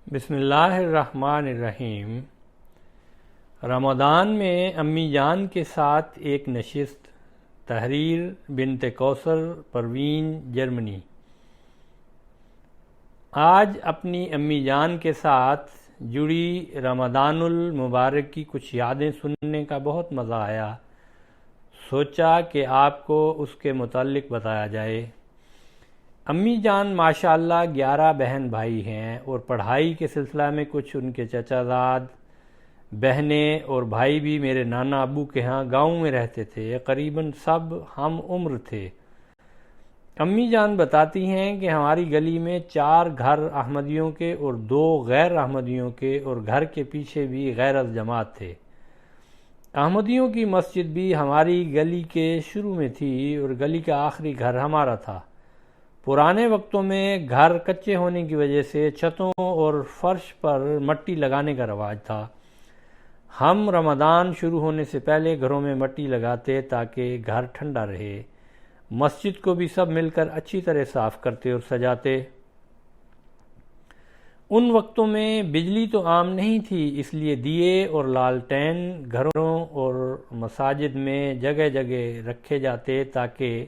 بسم اللہ الرحمن الرحیم۔ رمضان میں امی جان کے ساتھ ایک نشست، تحریر بنت کوثر، پروین، جرمنی۔ آج اپنی امی جان کے ساتھ جڑی رمضان المبارک کی کچھ یادیں سننے کا بہت مزہ آیا، سوچا کہ آپ کو اس کے متعلق بتایا جائے۔ امی جان ماشاءاللہ 11 بہن بھائی ہیں اور پڑھائی کے سلسلہ میں کچھ ان کے چچا زاد بہنیں اور بھائی بھی میرے نانا ابو کے ہاں گاؤں میں رہتے تھے۔ قریباً سب ہم عمر تھے۔ امی جان بتاتی ہیں کہ ہماری گلی میں 4 گھر احمدیوں کے اور 2 غیر احمدیوں کے، اور گھر کے پیچھے بھی غیر از جماعت تھے۔ احمدیوں کی مسجد بھی ہماری گلی کے شروع میں تھی اور گلی کا آخری گھر ہمارا تھا۔ پرانے وقتوں میں گھر کچے ہونے کی وجہ سے چھتوں اور فرش پر مٹی لگانے کا رواج تھا۔ ہم رمضان شروع ہونے سے پہلے گھروں میں مٹی لگاتے تاکہ گھر ٹھنڈا رہے۔ مسجد کو بھی سب مل کر اچھی طرح صاف کرتے اور سجاتے۔ ان وقتوں میں بجلی تو عام نہیں تھی، اس لیے دیے اور لالٹین گھروں اور مساجد میں جگہ جگہ رکھے جاتے تاکہ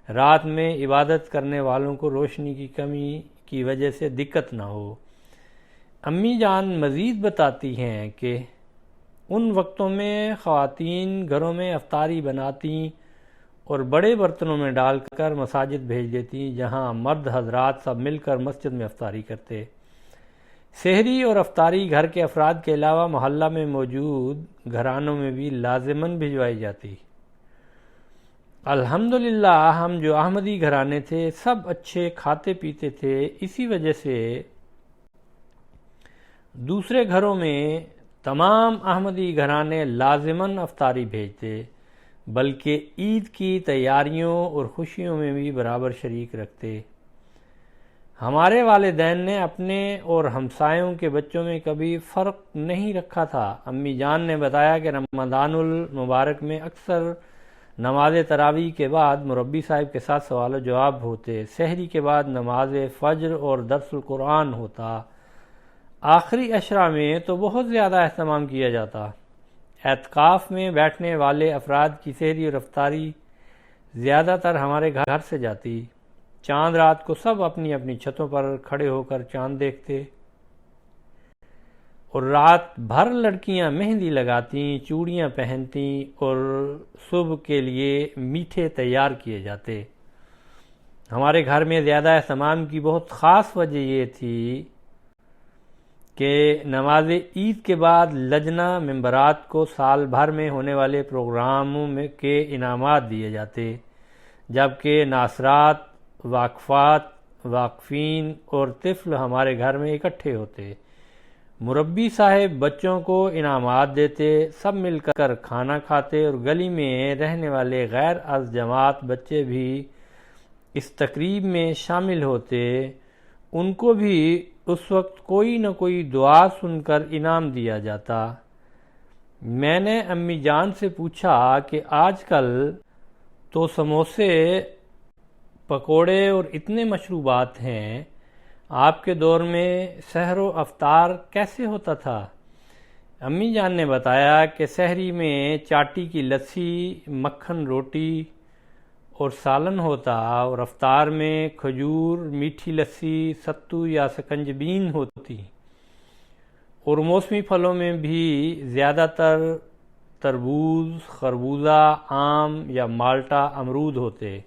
رات میں عبادت کرنے والوں کو روشنی کی کمی کی وجہ سے دقت نہ ہو۔ امی جان مزید بتاتی ہیں کہ ان وقتوں میں خواتین گھروں میں افطاری بناتی اور بڑے برتنوں میں ڈال کر مساجد بھیج دیتی، جہاں مرد حضرات سب مل کر مسجد میں افطاری کرتے۔ سحری اور افطاری گھر کے افراد کے علاوہ محلہ میں موجود گھرانوں میں بھی لازماً بھجوائی جاتی۔ الحمدللہ ہم جو احمدی گھرانے تھے سب اچھے کھاتے پیتے تھے، اسی وجہ سے دوسرے گھروں میں تمام احمدی گھرانے لازماً افطاری بھیجتے، بلکہ عید کی تیاریوں اور خوشیوں میں بھی برابر شریک رکھتے۔ ہمارے والدین نے اپنے اور ہمسایوں کے بچوں میں کبھی فرق نہیں رکھا تھا۔ امی جان نے بتایا کہ رمضان المبارک میں اکثر نماز تراویح کے بعد مربی صاحب کے ساتھ سوال و جواب ہوتے، سحری کے بعد نماز فجر اور درس القرآن ہوتا، آخری عشرہ میں تو بہت زیادہ اہتمام کیا جاتا۔ اعتکاف میں بیٹھنے والے افراد کی سحری اور افطاری زیادہ تر ہمارے گھر سے جاتی۔ چاند رات کو سب اپنی اپنی چھتوں پر کھڑے ہو کر چاند دیکھتے اور رات بھر لڑکیاں مہندی لگاتیں، چوڑیاں پہنتیں اور صبح کے لیے میٹھے تیار کیے جاتے۔ ہمارے گھر میں زیادہ اہتمام کی بہت خاص وجہ یہ تھی کہ نماز عید کے بعد لجنہ ممبرات کو سال بھر میں ہونے والے پروگراموں میں کے انعامات دیے جاتے، جبکہ ناصرات، واقفات، واقفین اور طفل ہمارے گھر میں اکٹھے ہوتے۔ مربی صاحب بچوں کو انعامات دیتے، سب مل کر کھانا کھاتے اور گلی میں رہنے والے غیر از جماعت بچے بھی اس تقریب میں شامل ہوتے۔ ان کو بھی اس وقت کوئی نہ کوئی دعا سن کر انعام دیا جاتا۔ میں نے امی جان سے پوچھا کہ آج کل تو سموسے، پکوڑے اور اتنے مشروبات ہیں، آپ کے دور میں سحر و افطار کیسے ہوتا تھا؟ امی جان نے بتایا کہ سحری میں چاٹی کی لسی، مکھن روٹی اور سالن ہوتا، اور افطار میں کھجور، میٹھی لسی، ستو یا سکنجبین ہوتی، اور موسمی پھلوں میں بھی زیادہ تر تربوز، خربوزہ، آم یا مالٹا امرود ہوتے۔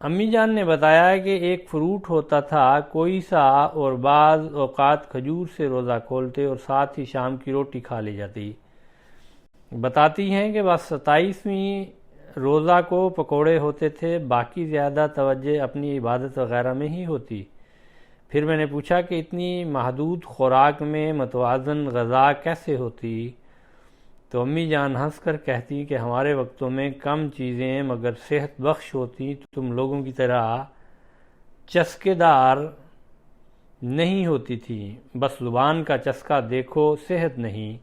امی جان نے بتایا کہ ایک فروٹ ہوتا تھا کوئی سا، اور بعض اوقات کھجور سے روزہ کھولتے اور ساتھ ہی شام کی روٹی کھا لی جاتی۔ بتاتی ہیں کہ بس 27ویں روزہ کو پکوڑے ہوتے تھے، باقی زیادہ توجہ اپنی عبادت وغیرہ میں ہی ہوتی۔ پھر میں نے پوچھا کہ اتنی محدود خوراک میں متوازن غذا کیسے ہوتی؟ تو امی جان ہنس کر کہتی کہ ہمارے وقتوں میں کم چیزیں مگر صحت بخش ہوتی، تم لوگوں کی طرح چسکے دار نہیں ہوتی تھی، بس زبان کا چسکا دیکھو، صحت نہیں۔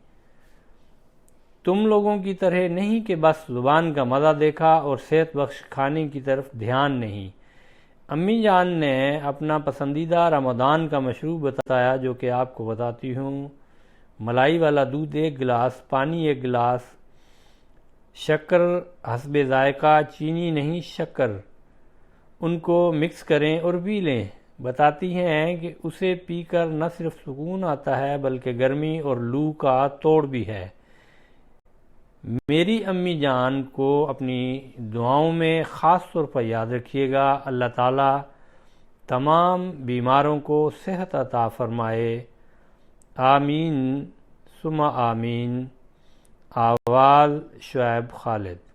تم لوگوں کی طرح نہیں کہ بس زبان کا مزہ دیکھا اور صحت بخش کھانے کی طرف دھیان نہیں۔ امی جان نے اپنا پسندیدہ رمضان کا مشروب بتایا، جو کہ آپ کو بتاتی ہوں۔ ملائی والا دودھ 1 گلاس، پانی 1 گلاس، شکر حسب ذائقہ، چینی نہیں شکر، ان کو مکس کریں اور پی لیں۔ بتاتی ہیں کہ اسے پی کر نہ صرف سکون آتا ہے بلکہ گرمی اور لو کا توڑ بھی ہے۔ میری امی جان کو اپنی دعاؤں میں خاص طور پر یاد رکھیے گا۔ اللہ تعالیٰ تمام بیماروں کو صحت عطا فرمائے، آمین ثم آمین۔ آواز شعیب خالد۔